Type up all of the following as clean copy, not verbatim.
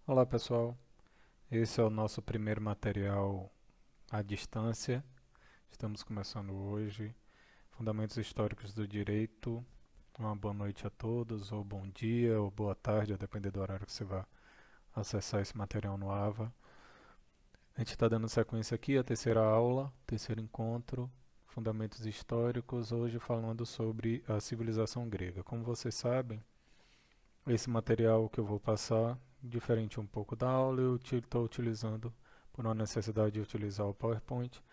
Olá pessoal, esse é o nosso primeiro material à distância. Estamos começando hoje. Fundamentos históricos do direito. Uma boa noite a todos, ou bom dia, ou boa tarde, a depender do horário que você vai acessar esse material no AVA. A gente está dando sequência aqui à terceira aula, terceiro encontro, Fundamentos históricos, hoje falando sobre a civilização grega. Como vocês sabem, esse material que eu vou passar, diferente um pouco da aula, eu estou utilizando por uma necessidade de utilizar o PowerPoint,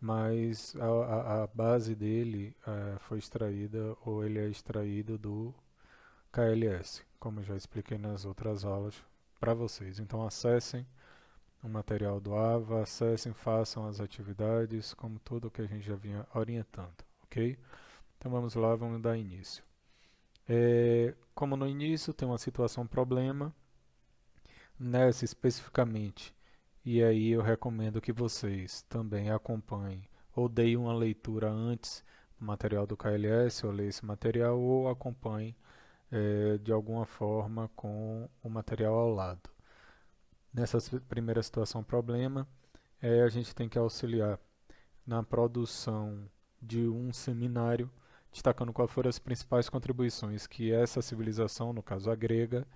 mas a base dele foi extraída, ou ele é extraído do KLS, como eu já expliquei nas outras aulas para vocês. Então acessem o material do AVA, acessem, façam as atividades, como tudo que a gente já vinha orientando, ok? Então vamos lá, vamos dar início. Como no início tem uma situação problema, nessa especificamente, e aí eu recomendo que vocês também acompanhem ou deem uma leitura antes do material do KLS, ou leia esse material, ou acompanhem de alguma forma com o material ao lado. Nessa primeira situação problema, a gente tem que auxiliar na produção de um seminário, destacando quais foram as principais contribuições que essa civilização, no caso a grega,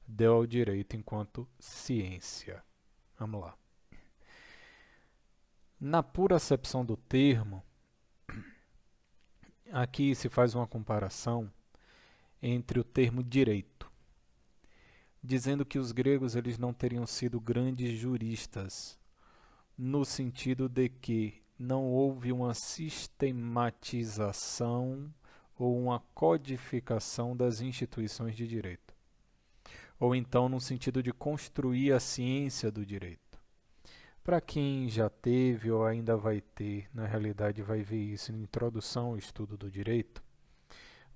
deu ao direito enquanto ciência. Vamos lá. Na pura acepção do termo, aqui se faz uma comparação entre o termo direito, dizendo que os gregos eles não teriam sido grandes juristas, no sentido de que não houve uma sistematização ou uma codificação das instituições de direito, ou então no sentido de construir a ciência do direito. Para quem já teve ou ainda vai ter, na realidade vai ver isso em introdução ao estudo do direito,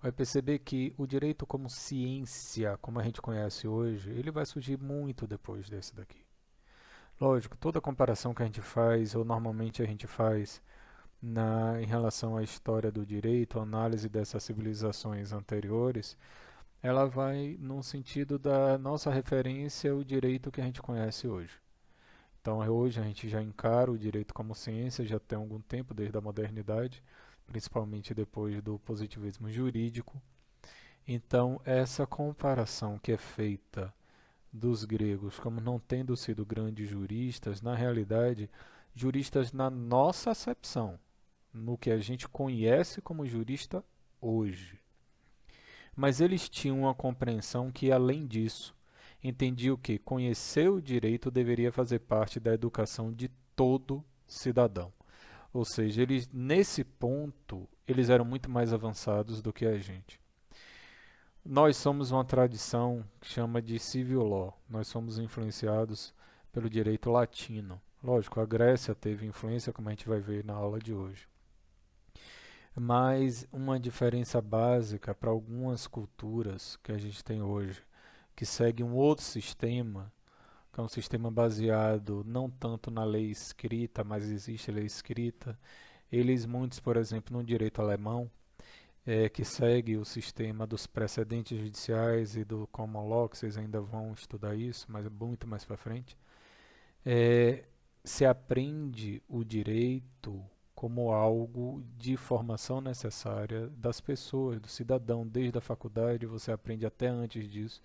vai perceber que o direito como ciência, como a gente conhece hoje, ele vai surgir muito depois desse daqui. Lógico, toda comparação que a gente faz, ou normalmente a gente faz em relação à história do direito, a análise dessas civilizações anteriores, ela vai no sentido da nossa referência ao direito que a gente conhece hoje. Então, hoje a gente já encara o direito como ciência, já tem algum tempo, desde a modernidade, principalmente depois do positivismo jurídico. Então, essa comparação que é feita dos gregos como não tendo sido grandes juristas, na realidade, juristas na nossa acepção, no que a gente conhece como jurista hoje. Mas eles tinham uma compreensão que, além disso, entendiam que conhecer o direito deveria fazer parte da educação de todo cidadão. Ou seja, eles nesse ponto eles eram muito mais avançados do que a gente. Nós somos uma tradição que chama de civil law. Nós somos influenciados pelo direito latino. Lógico, a Grécia teve influência, como a gente vai ver na aula de hoje. Mas uma diferença básica para algumas culturas que a gente tem hoje, que segue um outro sistema, que é um sistema baseado não tanto na lei escrita, mas existe lei escrita. Eles, muitos, por exemplo, no direito alemão, que segue o sistema dos precedentes judiciais e do common law, que vocês ainda vão estudar isso, mas muito mais para frente, é, se aprende o direito como algo de formação necessária das pessoas, do cidadão, desde a faculdade, você aprende até antes disso.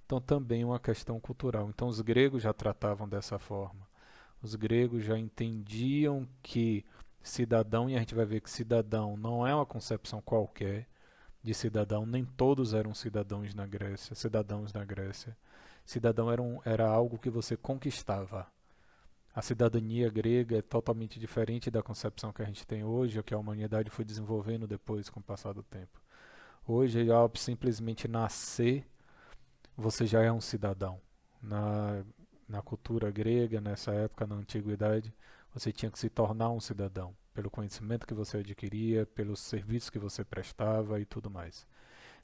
Então, também uma questão cultural. Então, os gregos já tratavam dessa forma. Os gregos já entendiam que cidadão, e a gente vai ver que cidadão não é uma concepção qualquer de cidadão, nem todos eram cidadãos na Grécia, cidadãos na Grécia. Cidadão era algo que você conquistava. A cidadania grega é totalmente diferente da concepção que a gente tem hoje, ou que a humanidade foi desenvolvendo depois com o passar do tempo. Hoje, ao simplesmente nascer, você já é um cidadão. Na cultura grega, nessa época, na antiguidade, você tinha que se tornar um cidadão, pelo conhecimento que você adquiria, pelos serviços que você prestava e tudo mais.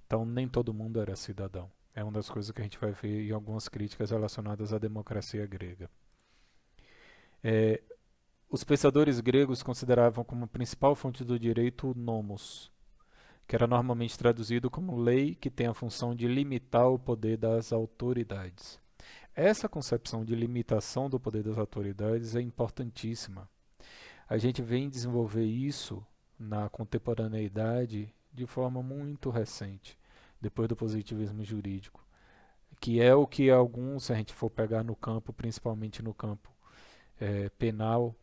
Então, nem todo mundo era cidadão. É uma das coisas que a gente vai ver em algumas críticas relacionadas à democracia grega. É, os pensadores gregos consideravam como principal fonte do direito o nomos, que era normalmente traduzido como lei que tem a função de limitar o poder das autoridades. Essa concepção de limitação do poder das autoridades é importantíssima. A gente vem desenvolver isso na contemporaneidade de forma muito recente, depois do positivismo jurídico, que é o que alguns, se a gente for pegar no campo, principalmente no campo penal,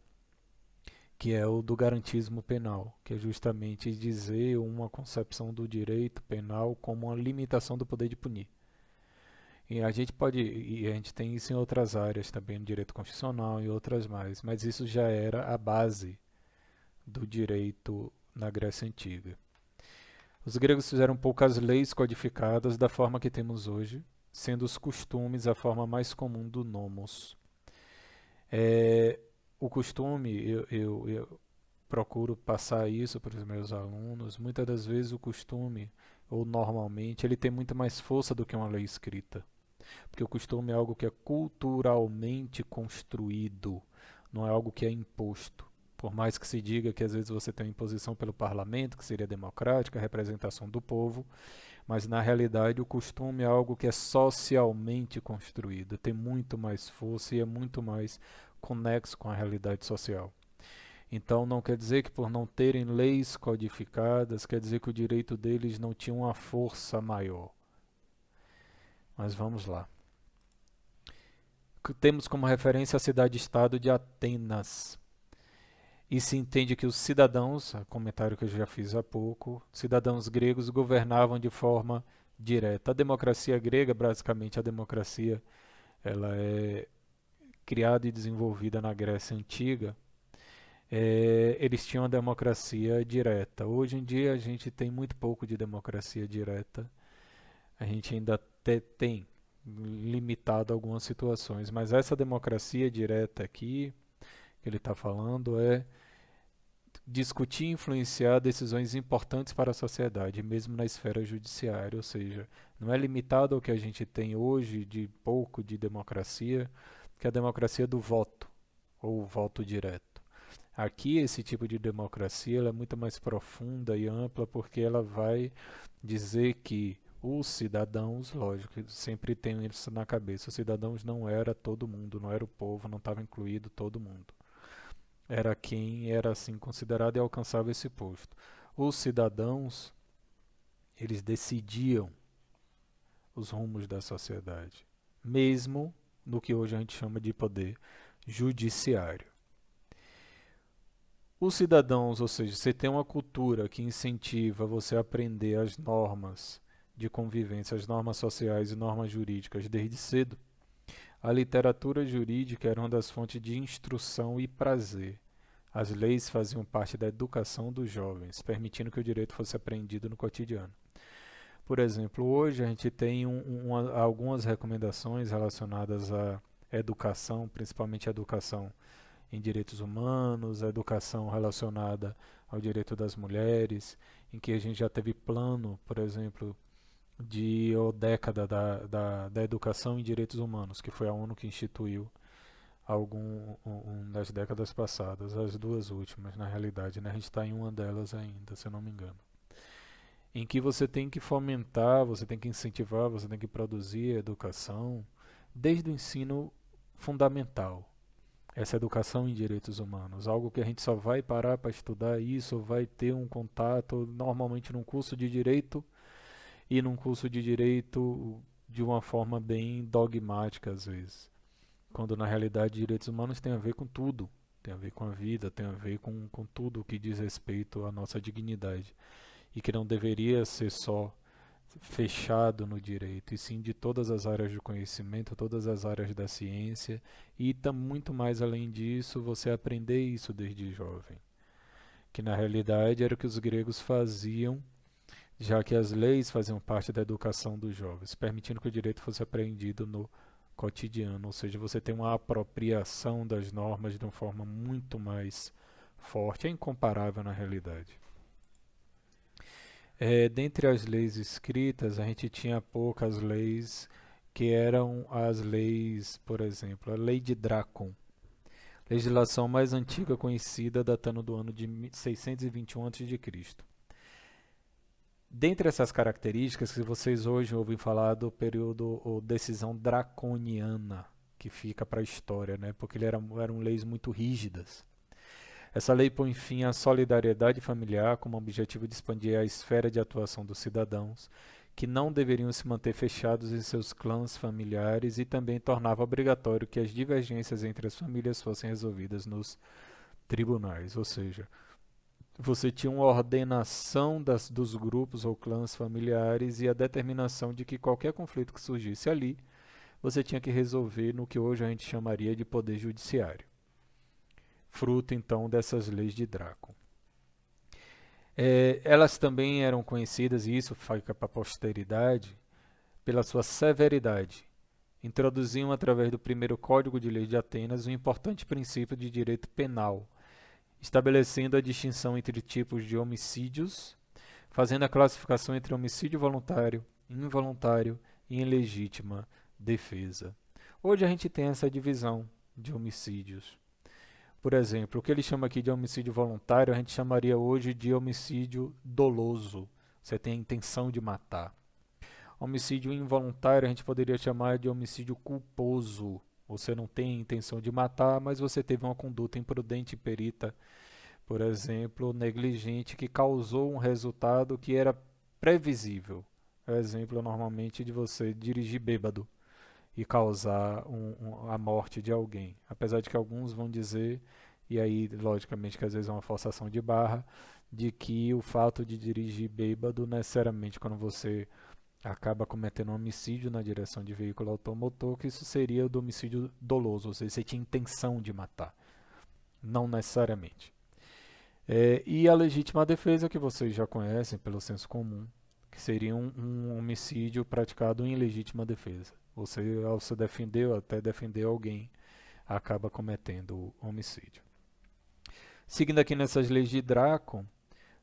que é o do garantismo penal, que é justamente dizer uma concepção do direito penal como uma limitação do poder de punir. E a gente tem isso em outras áreas também, no direito constitucional e outras mais, mas isso já era a base do direito na Grécia Antiga. Os gregos fizeram poucas leis codificadas da forma que temos hoje, sendo os costumes a forma mais comum do nomos. O costume, eu procuro passar isso para os meus alunos, muitas das vezes o costume, ou normalmente, ele tem muito mais força do que uma lei escrita. Porque o costume é algo que é culturalmente construído, não é algo que é imposto. Por mais que se diga que às vezes você tem uma imposição pelo parlamento, que seria democrática, a representação do povo, mas na realidade o costume é algo que é socialmente construído, tem muito mais força e é muito mais conexo com a realidade social. Então não quer dizer que por não terem leis codificadas, quer dizer que o direito deles não tinha uma força maior. Mas vamos lá. Temos como referência a cidade-estado de Atenas. E se entende que os cidadãos, comentário que eu já fiz há pouco, cidadãos gregos governavam de forma direta. A democracia grega, basicamente a democracia, ela é criada e desenvolvida na Grécia Antiga. Eles tinham a democracia direta. Hoje em dia a gente tem muito pouco de democracia direta. A gente ainda tem limitado algumas situações, mas essa democracia direta aqui que ele está falando é discutir e influenciar decisões importantes para a sociedade, mesmo na esfera judiciária, ou seja, não é limitado ao que a gente tem hoje de pouco de democracia, que é a democracia do voto, ou o voto direto. Aqui, esse tipo de democracia ela é muito mais profunda e ampla, porque ela vai dizer que os cidadãos, lógico, sempre tem isso na cabeça, os cidadãos não era todo mundo, não era o povo, não estava incluído todo mundo. Era quem era assim considerado e alcançava esse posto. Os cidadãos, eles decidiam os rumos da sociedade, mesmo no que hoje a gente chama de poder judiciário. Os cidadãos, ou seja, você tem uma cultura que incentiva você a aprender as normas de convivência, as normas sociais e normas jurídicas desde cedo. A literatura jurídica era uma das fontes de instrução e prazer. As leis faziam parte da educação dos jovens, permitindo que o direito fosse aprendido no cotidiano. Por exemplo, hoje a gente tem algumas recomendações relacionadas à educação, principalmente a educação em direitos humanos, a educação relacionada ao direito das mulheres, em que a gente já teve plano, por exemplo, de década da educação em direitos humanos, que foi a ONU que instituiu das décadas passadas, as duas últimas, na realidade, né? A gente está em uma delas ainda, se eu não me engano. Em que você tem que fomentar, você tem que incentivar, você tem que produzir educação desde o ensino fundamental. Essa educação em direitos humanos, algo que a gente só vai parar para estudar isso, ou vai ter um contato normalmente num curso de direito e num curso de direito de uma forma bem dogmática às vezes. Quando na realidade direitos humanos tem a ver com tudo, tem a ver com a vida, tem a ver com tudo o que diz respeito à nossa dignidade. E que não deveria ser só fechado no direito, e sim de todas as áreas do conhecimento, todas as áreas da ciência, e muito mais além disso, você aprender isso desde jovem. Que na realidade era o que os gregos faziam, já que as leis faziam parte da educação dos jovens, permitindo que o direito fosse aprendido no cotidiano, ou seja, você tem uma apropriação das normas de uma forma muito mais forte, é incomparável na realidade. Dentre as leis escritas, a gente tinha poucas leis que eram as leis, por exemplo, a lei de Drácon, legislação mais antiga conhecida, datando do ano de 621 a.C. Dentre essas características que vocês hoje ouvem falar do período ou decisão draconiana, que fica para a história, né? Porque eram leis muito rígidas. Essa lei põe fim à solidariedade familiar como objetivo de expandir a esfera de atuação dos cidadãos, que não deveriam se manter fechados em seus clãs familiares, e também tornava obrigatório que as divergências entre as famílias fossem resolvidas nos tribunais, ou seja, você tinha uma ordenação dos grupos ou clãs familiares e a determinação de que qualquer conflito que surgisse ali, você tinha que resolver no que hoje a gente chamaria de poder judiciário, fruto então dessas leis de Draco. Elas também eram conhecidas, e isso fica para a posteridade, pela sua severidade. Introduziam através do primeiro Código de Leis de Atenas um importante princípio de direito penal, estabelecendo a distinção entre tipos de homicídios, fazendo a classificação entre homicídio voluntário, involuntário e ilegítima defesa. Hoje a gente tem essa divisão de homicídios. Por exemplo, o que ele chama aqui de homicídio voluntário, a gente chamaria hoje de homicídio doloso. Você tem a intenção de matar. Homicídio involuntário a gente poderia chamar de homicídio culposo. Você não tem a intenção de matar, mas você teve uma conduta imprudente e perita, por exemplo, negligente, que causou um resultado que era previsível. É o exemplo normalmente de você dirigir bêbado e causar a morte de alguém. Apesar de que alguns vão dizer, e aí logicamente que às vezes é uma forçação de barra, de que o fato de dirigir bêbado, necessariamente quando você acaba cometendo um homicídio na direção de veículo automotor, que isso seria do homicídio doloso, ou seja, você tinha intenção de matar. Não necessariamente. E a legítima defesa, que vocês já conhecem pelo senso comum, que seria um homicídio praticado em legítima defesa. Você, ao se defender ou até defender alguém, acaba cometendo homicídio. Seguindo aqui nessas leis de Draco,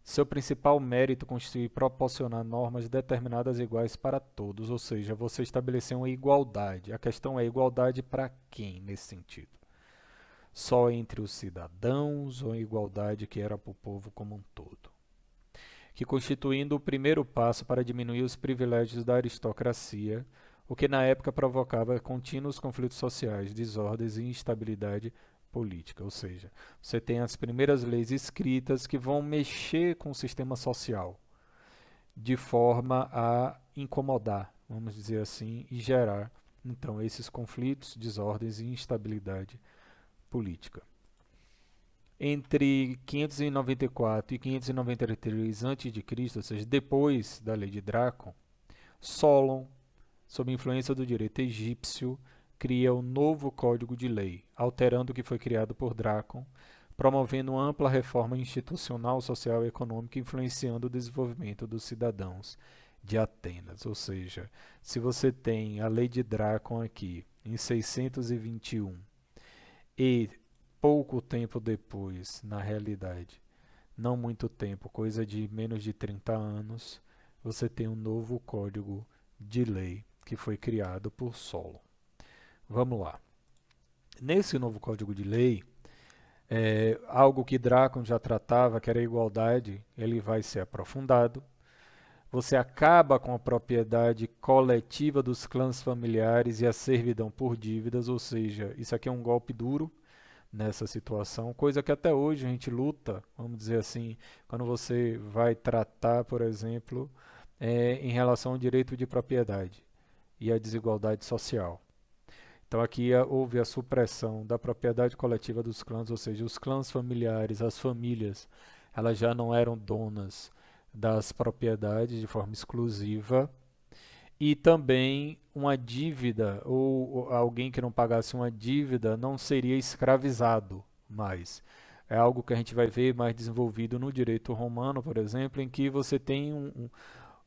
seu principal mérito constitui proporcionar normas determinadas iguais para todos, ou seja, você estabeleceu uma igualdade. A questão é igualdade para quem nesse sentido? Só entre os cidadãos ou igualdade que era para o povo como um todo? Que constituindo o primeiro passo para diminuir os privilégios da aristocracia, o que na época provocava contínuos conflitos sociais, desordens e instabilidade política. Ou seja, você tem as primeiras leis escritas que vão mexer com o sistema social de forma a incomodar, vamos dizer assim, e gerar então esses conflitos, desordens e instabilidade política. Entre 594 e 593 a.C., ou seja, depois da lei de Draco, Solon, sob influência do direito egípcio, cria o novo Código de Lei, alterando o que foi criado por Drácon, promovendo uma ampla reforma institucional, social e econômica, influenciando o desenvolvimento dos cidadãos de Atenas. Ou seja, se você tem a lei de Drácon aqui, em 621, e pouco tempo depois, na realidade, não muito tempo, coisa de menos de 30 anos, você tem um novo Código de Lei que foi criado por Solon. Vamos lá. Nesse novo Código de Lei, algo que Drácon já tratava, que era a igualdade, ele vai ser aprofundado. Você acaba com a propriedade coletiva dos clãs familiares e a servidão por dívidas, ou seja, isso aqui é um golpe duro nessa situação, coisa que até hoje a gente luta, vamos dizer assim, quando você vai tratar, por exemplo, em relação ao direito de propriedade e à desigualdade social. Então aqui houve a supressão da propriedade coletiva dos clãs, ou seja, os clãs familiares, as famílias, elas já não eram donas das propriedades de forma exclusiva, e também uma dívida ou alguém que não pagasse uma dívida não seria escravizado mais. É algo que a gente vai ver mais desenvolvido no direito romano, por exemplo, em que você tem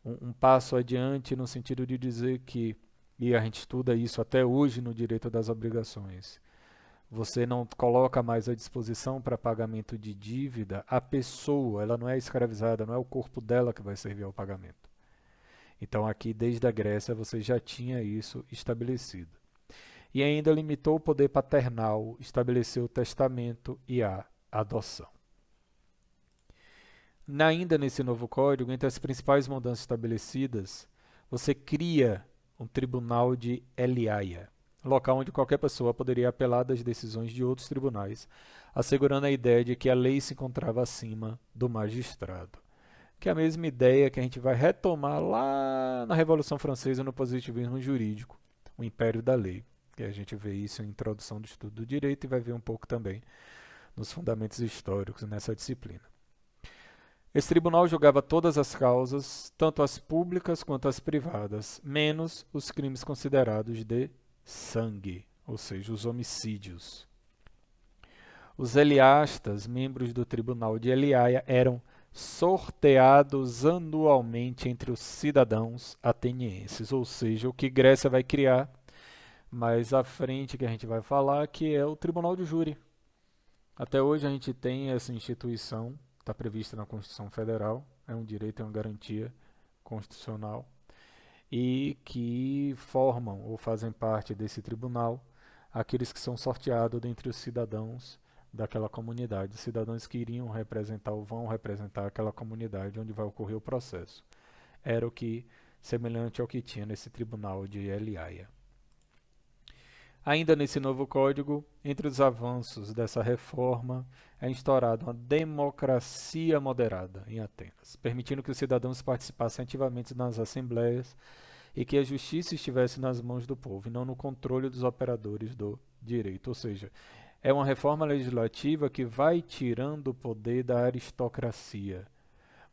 um passo adiante no sentido de dizer que, e a gente estuda isso até hoje no direito das obrigações, você não coloca mais à disposição para pagamento de dívida a pessoa, ela não é escravizada, não é o corpo dela que vai servir ao pagamento. Então aqui desde a Grécia você já tinha isso estabelecido. E ainda limitou o poder paternal, estabeleceu o testamento e a adoção. Ainda nesse novo código, entre as principais mudanças estabelecidas, você cria um tribunal de Eliaia, local onde qualquer pessoa poderia apelar das decisões de outros tribunais, assegurando a ideia de que a lei se encontrava acima do magistrado. Que é a mesma ideia que a gente vai retomar lá na Revolução Francesa no positivismo jurídico, o império da lei. Que a gente vê isso em introdução do estudo do direito e vai ver um pouco também nos fundamentos históricos nessa disciplina. Esse tribunal julgava todas as causas, tanto as públicas quanto as privadas, menos os crimes considerados de sangue, ou seja, os homicídios. Os eliastas, membros do tribunal de Eliaia, eram sorteados anualmente entre os cidadãos atenienses, ou seja, o que Grécia vai criar mais à frente, que a gente vai falar, que é o tribunal de júri. Até hoje a gente tem essa instituição, está prevista na Constituição Federal, é um direito, é uma garantia constitucional, e que formam ou fazem parte desse tribunal aqueles que são sorteados dentre os cidadãos daquela comunidade, cidadãos que iriam representar ou vão representar aquela comunidade onde vai ocorrer o processo. Era o que, semelhante ao que tinha nesse tribunal de Eliaia. Ainda nesse novo código, entre os avanços dessa reforma, é instaurada uma democracia moderada em Atenas, permitindo que os cidadãos participassem ativamente nas assembleias e que a justiça estivesse nas mãos do povo e não no controle dos operadores do direito. Ou seja, é uma reforma legislativa que vai tirando o poder da aristocracia.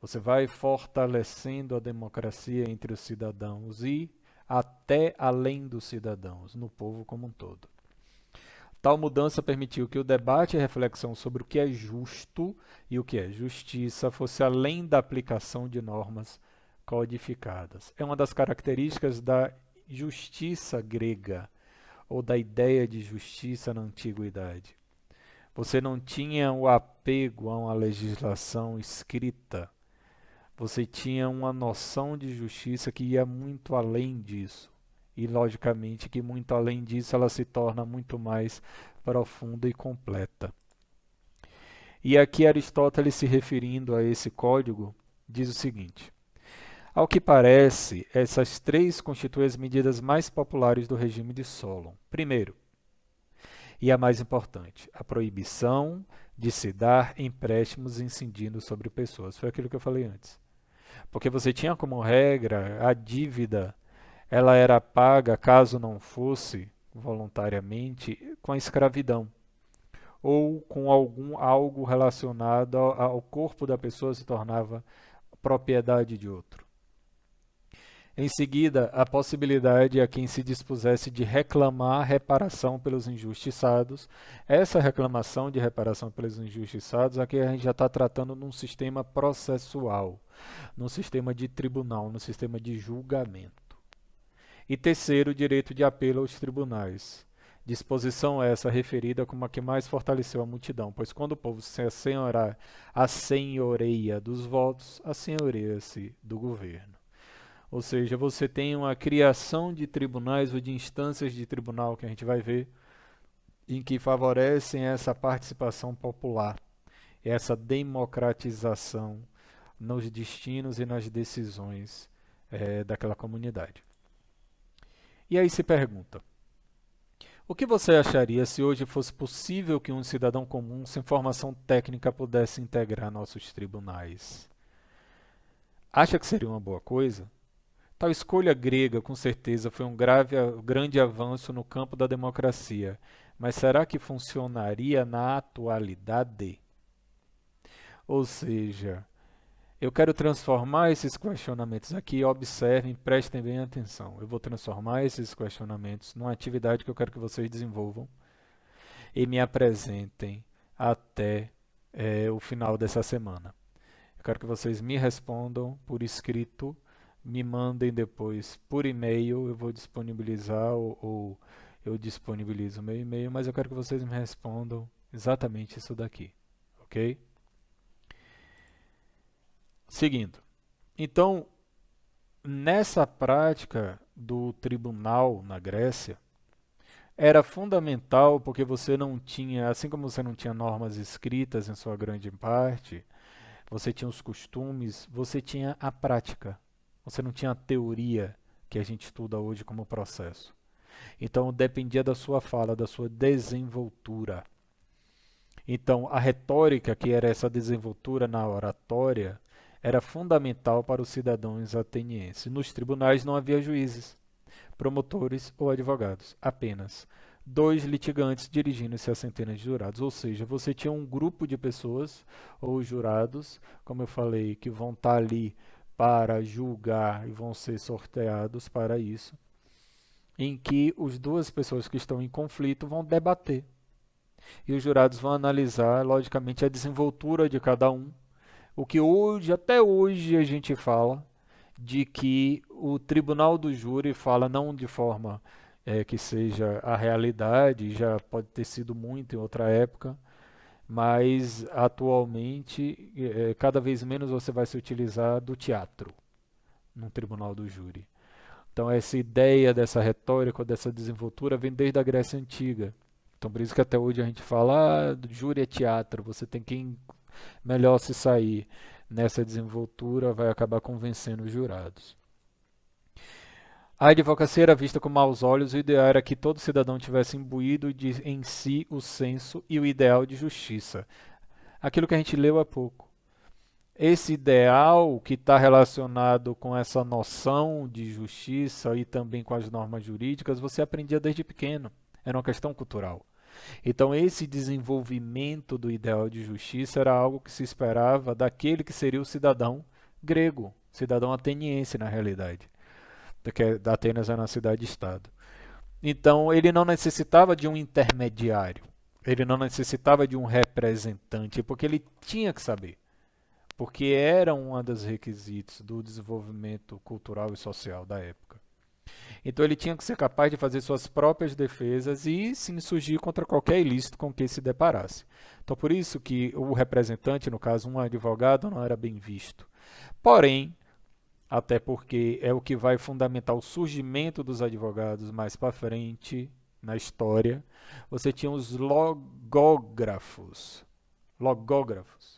Você vai fortalecendo a democracia entre os cidadãos e até além dos cidadãos, no povo como um todo. Tal mudança permitiu que o debate e a reflexão sobre o que é justo e o que é justiça fosse além da aplicação de normas codificadas. É uma das características da justiça grega, ou da ideia de justiça na antiguidade. Você não tinha o apego a uma legislação escrita. Você tinha uma noção de justiça que ia muito além disso. E, logicamente, que muito além disso ela se torna muito mais profunda e completa. E aqui Aristóteles, se referindo a esse código, diz o seguinte: ao que parece, essas três constituem as medidas mais populares do regime de Solon. Primeiro, e a mais importante, a proibição de se dar empréstimos incidindo sobre pessoas. Foi aquilo que eu falei antes. Porque você tinha como regra a dívida, ela era paga, caso não fosse voluntariamente, com a escravidão ou com algo relacionado ao corpo da pessoa se tornava propriedade de outro. Em seguida, a possibilidade a quem se dispusesse de reclamar reparação pelos injustiçados. Essa reclamação de reparação pelos injustiçados, aqui a gente já está tratando num sistema processual, num sistema de tribunal, num sistema de julgamento. E terceiro, o direito de apelo aos tribunais. Disposição essa referida como a que mais fortaleceu a multidão, pois quando o povo se assenhoreia dos votos, assenhoreia-se do governo. Ou seja, você tem uma criação de tribunais ou de instâncias de tribunal que a gente vai ver, em que favorecem essa participação popular, essa democratização nos destinos e nas decisões daquela comunidade. E aí se pergunta, o que você acharia se hoje fosse possível que um cidadão comum sem formação técnica pudesse integrar nossos tribunais? Acha que seria uma boa coisa? Tal escolha grega, com certeza, foi um grande avanço no campo da democracia, mas será que funcionaria na atualidade? Ou seja, eu quero transformar esses questionamentos aqui, observem, prestem bem atenção. Eu vou transformar esses questionamentos numa atividade que eu quero que vocês desenvolvam e me apresentem até o final dessa semana. Eu quero que vocês me respondam por escrito, me mandem depois por e-mail, eu vou disponibilizar ou eu disponibilizo o meu e-mail, mas eu quero que vocês me respondam exatamente isso daqui, ok? Seguindo. Então, nessa prática do tribunal na Grécia, era fundamental porque você não tinha, assim como você não tinha normas escritas em sua grande parte, você tinha os costumes, você tinha a prática. Você não tinha a teoria que a gente estuda hoje como processo. Então dependia da sua fala, da sua desenvoltura. Então a retórica, que era essa desenvoltura na oratória, era fundamental para os cidadãos atenienses. Nos tribunais não havia juízes, promotores ou advogados, apenas dois litigantes dirigindo-se a centenas de jurados. Ou seja, você tinha um grupo de pessoas, ou jurados, como eu falei, que vão estar ali para julgar e vão ser sorteados para isso, em que as duas pessoas que estão em conflito vão debater. E os jurados vão analisar, logicamente, a desenvoltura de cada um. O que hoje, até hoje, a gente fala de que o tribunal do júri fala não de forma que seja a realidade, já pode ter sido muito em outra época, mas atualmente cada vez menos você vai se utilizar do teatro no tribunal do júri. Então essa ideia dessa retórica, dessa desenvoltura vem desde a Grécia Antiga. Então por isso que até hoje a gente fala, júri é teatro, você tem que melhor se sair nessa desenvoltura, vai acabar convencendo os jurados. A advocacia era vista com maus olhos, o ideal era que todo cidadão tivesse imbuído em si o senso e o ideal de justiça. Aquilo que a gente leu há pouco. Esse ideal que está relacionado com essa noção de justiça e também com as normas jurídicas, você aprendia desde pequeno. Era uma questão cultural. Então, esse desenvolvimento do ideal de justiça era algo que se esperava daquele que seria o cidadão grego, cidadão ateniense na realidade, porque Atenas era uma cidade-estado. Então, ele não necessitava de um intermediário, ele não necessitava de um representante, porque ele tinha que saber, porque era um dos requisitos do desenvolvimento cultural e social da época. Então ele tinha que ser capaz de fazer suas próprias defesas e se insurgir contra qualquer ilícito com que se deparasse. Então por isso que o representante, no caso um advogado, não era bem visto. Porém, até porque é o que vai fundamentar o surgimento dos advogados mais para frente na história, você tinha os logógrafos. Logógrafos.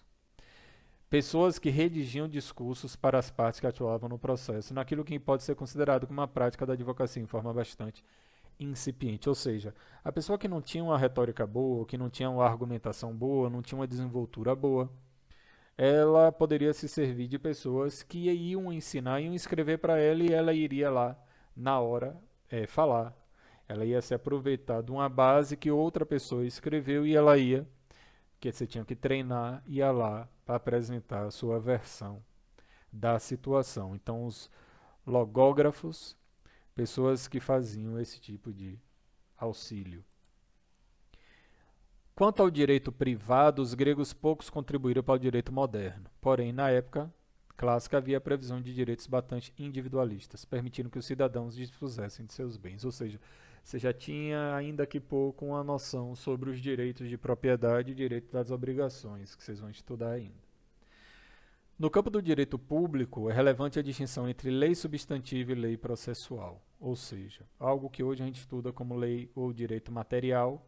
Pessoas que redigiam discursos para as partes que atuavam no processo, naquilo que pode ser considerado como uma prática da advocacia em forma bastante incipiente. Ou seja, a pessoa que não tinha uma retórica boa, que não tinha uma argumentação boa, não tinha uma desenvoltura boa, ela poderia se servir de pessoas que iam ensinar, iam escrever para ela e ela iria lá, na hora, falar. Ela ia se aproveitar de uma base que outra pessoa escreveu e ela ia, que você tinha que treinar, ia lá para apresentar a sua versão da situação. Então, os logógrafos, pessoas que faziam esse tipo de auxílio. Quanto ao direito privado, os gregos poucos contribuíram para o direito moderno. Porém, na época clássica havia a previsão de direitos bastante individualistas, permitindo que os cidadãos dispusessem de seus bens. Ou seja, você já tinha, ainda que pouco, uma noção sobre os direitos de propriedade e direito das obrigações, que vocês vão estudar ainda. No campo do direito público, é relevante a distinção entre lei substantiva e lei processual, ou seja, algo que hoje a gente estuda como lei ou direito material,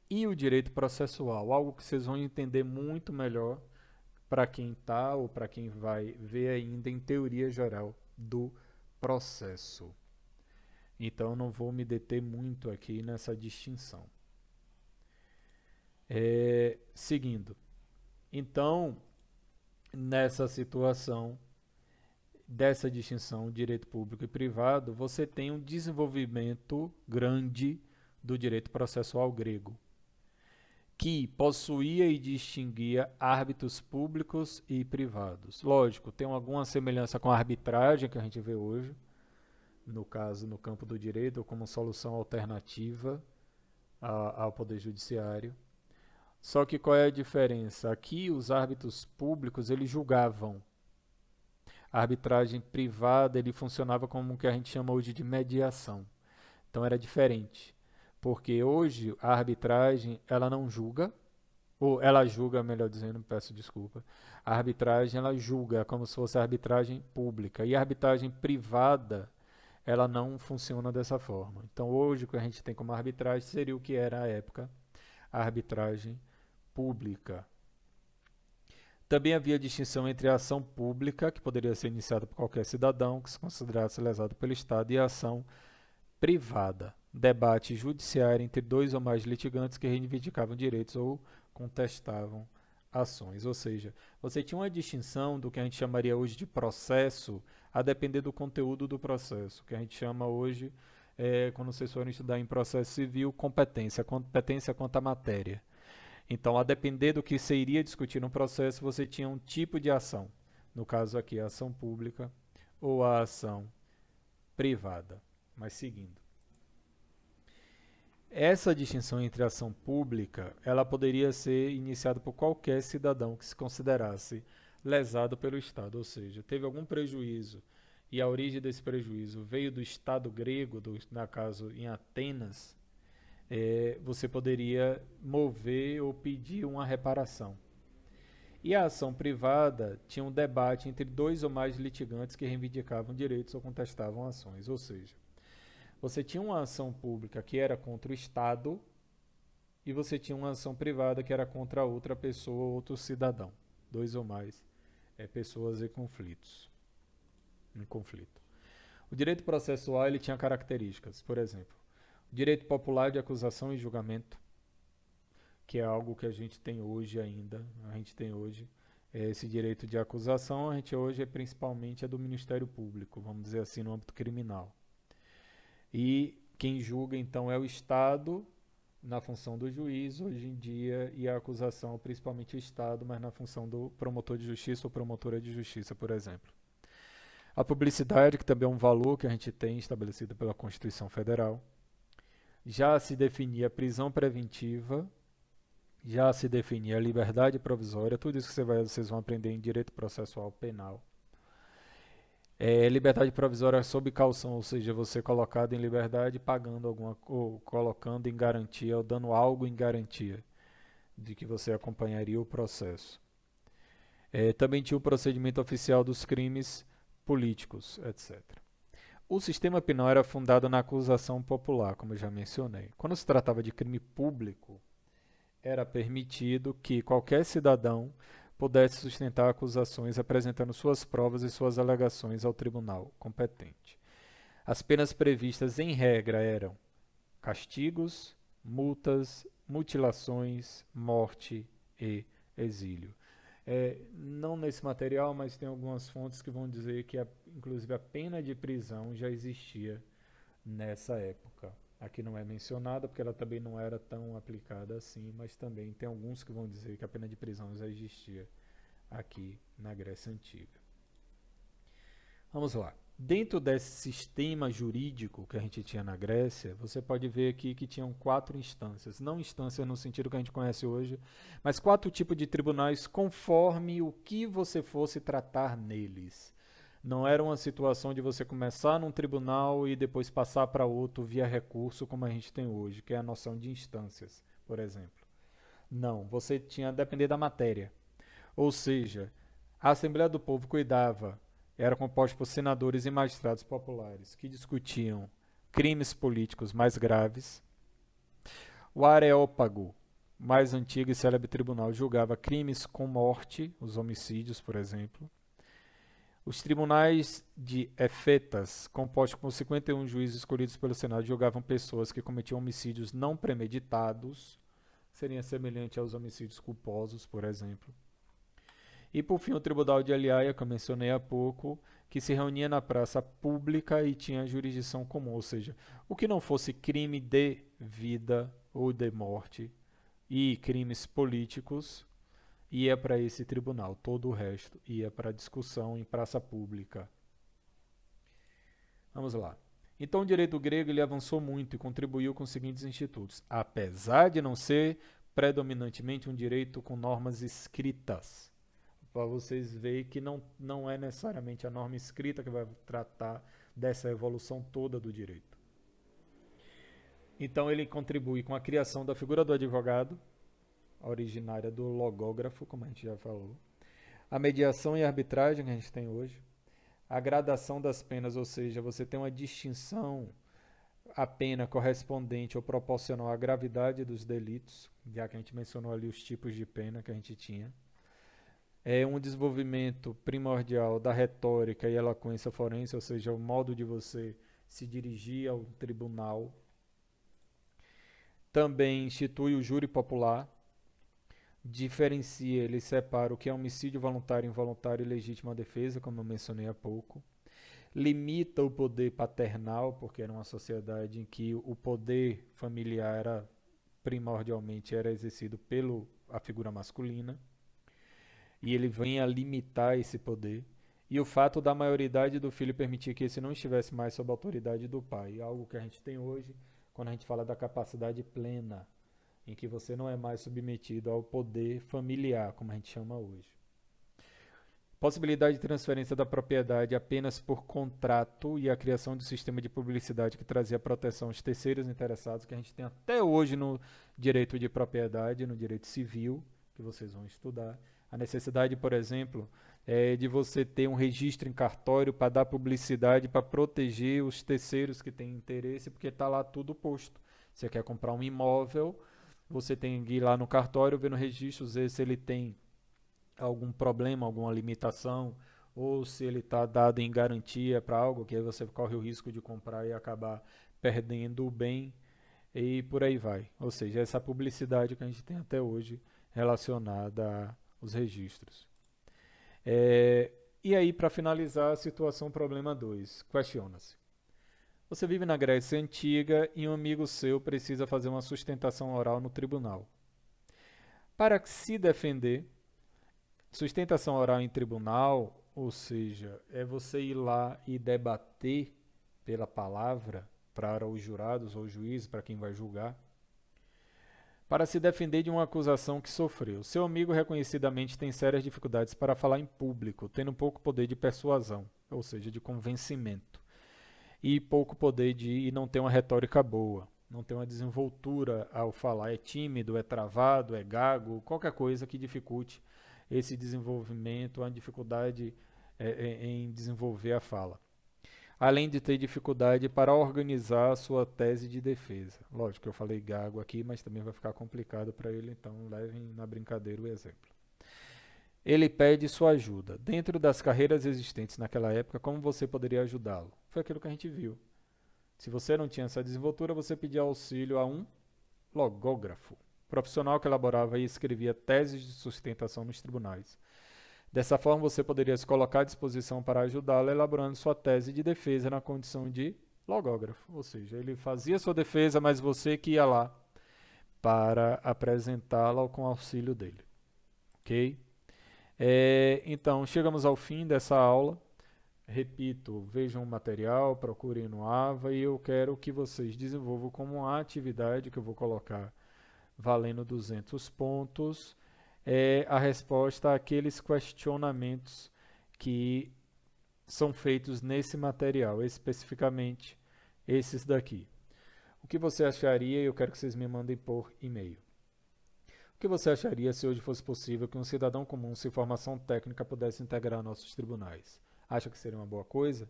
e o direito processual, algo que vocês vão entender muito melhor para quem está ou para quem vai ver ainda em teoria geral do processo. Então não vou me deter muito aqui nessa distinção. Seguindo. Então, nessa situação dessa distinção direito público e privado, você tem um desenvolvimento grande do direito processual grego, que possuía e distinguia árbitros públicos e privados. Lógico, tem alguma semelhança com a arbitragem que a gente vê hoje, no caso, no campo do direito, como solução alternativa ao Poder Judiciário. Só que qual é a diferença? Aqui os árbitros públicos eles julgavam. A arbitragem privada ele funcionava como o que a gente chama hoje de mediação. Então era diferente, porque hoje a arbitragem ela não julga, ou ela julga, melhor dizendo, peço desculpa. A arbitragem ela julga como se fosse a arbitragem pública e a arbitragem privada ela não funciona dessa forma. Então hoje o que a gente tem como arbitragem seria o que era à época a arbitragem pública. Também havia distinção entre a ação pública, que poderia ser iniciada por qualquer cidadão que se considerasse lesado pelo Estado, e a ação privada, debate judiciário entre dois ou mais litigantes que reivindicavam direitos ou contestavam ações. Ou seja, você tinha uma distinção do que a gente chamaria hoje de processo, a depender do conteúdo do processo, que a gente chama hoje, quando vocês forem estudar em processo civil, competência quanto à matéria. Então, a depender do que você iria discutir no processo, você tinha um tipo de ação. No caso aqui, a ação pública ou a ação privada. Mas seguindo. Essa distinção entre ação pública, ela poderia ser iniciada por qualquer cidadão que se considerasse lesado pelo Estado, ou seja, teve algum prejuízo e a origem desse prejuízo veio do Estado grego, na caso em Atenas, você poderia mover ou pedir uma reparação. E a ação privada tinha um debate entre dois ou mais litigantes que reivindicavam direitos ou contestavam ações, ou seja, você tinha uma ação pública que era contra o Estado e você tinha uma ação privada que era contra outra pessoa ou outro cidadão. Dois ou mais pessoas em conflito. O direito processual ele tinha características, por exemplo, o direito popular de acusação e julgamento, que é algo que a gente tem hoje ainda. A gente tem hoje esse direito de acusação, a gente hoje principalmente é do Ministério Público, vamos dizer assim, no âmbito criminal. E quem julga, então, é o Estado, na função do juiz, hoje em dia, e a acusação, principalmente o Estado, mas na função do promotor de justiça ou promotora de justiça, por exemplo. A publicidade, que também é um valor que a gente tem estabelecido pela Constituição Federal. Já se definia prisão preventiva, já se definia liberdade provisória, tudo isso que vocês vão aprender em direito processual penal. Liberdade provisória sob caução, ou seja, você colocado em liberdade pagando ou colocando em garantia ou dando algo em garantia de que você acompanharia o processo. Também tinha o procedimento oficial dos crimes políticos, etc. O sistema penal era fundado na acusação popular, como eu já mencionei. Quando se tratava de crime público, era permitido que qualquer cidadão pudesse sustentar acusações apresentando suas provas e suas alegações ao tribunal competente. As penas previstas em regra eram castigos, multas, mutilações, morte e exílio. Não nesse material, mas tem algumas fontes que vão dizer que, inclusive, a pena de prisão já existia nessa época. Aqui não é mencionada porque ela também não era tão aplicada assim, mas também tem alguns que vão dizer que a pena de prisão já existia aqui na Grécia Antiga. Vamos lá. Dentro desse sistema jurídico que a gente tinha na Grécia, você pode ver aqui que tinham 4 instâncias. Não instâncias no sentido que a gente conhece hoje, mas 4 tipos de tribunais conforme o que você fosse tratar neles. Não era uma situação de você começar num tribunal e depois passar para outro via recurso, como a gente tem hoje, que é a noção de instâncias, por exemplo. Não, você tinha a depender da matéria. Ou seja, a Assembleia do Povo cuidava, era composta por senadores e magistrados populares que discutiam crimes políticos mais graves. O Areópago, mais antigo e célebre tribunal, julgava crimes com morte, os homicídios, por exemplo. Os tribunais de Efetas, compostos por 51 juízes escolhidos pelo Senado, julgavam pessoas que cometiam homicídios não premeditados, seria semelhante aos homicídios culposos, por exemplo. E por fim o Tribunal de Aliaia, que eu mencionei há pouco, que se reunia na praça pública e tinha jurisdição comum, ou seja, o que não fosse crime de vida ou de morte e crimes políticos ia para esse tribunal, todo o resto ia para discussão em praça pública. Vamos lá. Então o direito grego ele avançou muito e contribuiu com os seguintes institutos, apesar de não ser predominantemente um direito com normas escritas. Para vocês verem que não é necessariamente a norma escrita que vai tratar dessa evolução toda do direito. Então ele contribui com a criação da figura do advogado, originária do logógrafo, como a gente já falou, a mediação e a arbitragem que a gente tem hoje, a gradação das penas, ou seja, você tem uma distinção, a pena correspondente ou proporcional à gravidade dos delitos, já que a gente mencionou ali os tipos de pena que a gente tinha, É um desenvolvimento primordial da retórica e eloquência forense, ou seja, o modo de você se dirigir ao tribunal. Também institui o júri popular, diferencia, ele separa o que é homicídio voluntário, involuntário e legítima defesa, como eu mencionei há pouco. Limita o poder paternal, porque era uma sociedade em que o poder familiar primordialmente era exercido pela a figura masculina, e ele vem a limitar esse poder. E o fato da maioridade do filho permitir que esse não estivesse mais sob a autoridade do pai, algo que a gente tem hoje quando a gente fala da capacidade plena, em que você não é mais submetido ao poder familiar, como a gente chama hoje. Possibilidade de transferência da propriedade apenas por contrato e a criação de um sistema de publicidade que trazia proteção aos terceiros interessados, que a gente tem até hoje no direito de propriedade, no direito civil, que vocês vão estudar. A necessidade, por exemplo, é de você ter um registro em cartório para dar publicidade, para proteger os terceiros que têm interesse, porque está lá tudo posto. Você quer comprar um imóvel, você tem que ir lá no cartório, ver no registro, ver se ele tem algum problema, alguma limitação, ou se ele está dado em garantia para algo, que aí você corre o risco de comprar e acabar perdendo o bem e por aí vai. Ou seja, essa publicidade que a gente tem até hoje relacionada aos registros. É, e aí, para finalizar, a situação problema 2, questiona-se. Você vive na Grécia Antiga e um amigo seu precisa fazer uma sustentação oral no tribunal. Para se defender, sustentação oral em tribunal, ou seja, é você ir lá e debater pela palavra para os jurados ou juízes, para quem vai julgar, para se defender de uma acusação que sofreu. Seu amigo reconhecidamente tem sérias dificuldades para falar em público, tendo pouco poder de persuasão, ou seja, de convencimento, e pouco poder e não tem uma retórica boa, não tem uma desenvoltura ao falar, é tímido, é travado, é gago, qualquer coisa que dificulte esse desenvolvimento, a dificuldade em desenvolver a fala. Além de ter dificuldade para organizar a sua tese de defesa. Lógico que eu falei gago aqui, mas também vai ficar complicado para ele, então levem na brincadeira o exemplo. Ele pede sua ajuda. Dentro das carreiras existentes naquela época, como você poderia ajudá-lo? Foi aquilo que a gente viu. Se você não tinha essa desenvoltura, você pedia auxílio a um logógrafo, profissional que elaborava e escrevia teses de sustentação nos tribunais. Dessa forma, você poderia se colocar à disposição para ajudá-lo elaborando sua tese de defesa na condição de logógrafo. Ou seja, ele fazia sua defesa, mas você que ia lá para apresentá-la com auxílio dele. Ok? Então, chegamos ao fim dessa aula. Repito, vejam o material, procurem no AVA e eu quero que vocês desenvolvam como uma atividade que eu vou colocar valendo 200 pontos, a resposta àqueles questionamentos que são feitos nesse material, especificamente esses daqui. O que você acharia, e eu quero que vocês me mandem por e-mail. O que você acharia se hoje fosse possível que um cidadão comum sem formação técnica pudesse integrar nossos tribunais? Acha que seria uma boa coisa?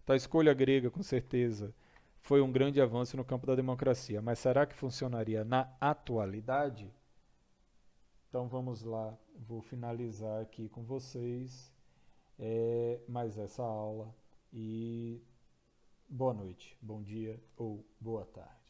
Então, a escolha grega, com certeza, foi um grande avanço no campo da democracia, mas será que funcionaria na atualidade? Então vamos lá, vou finalizar aqui com vocês mais essa aula e boa noite, bom dia ou boa tarde.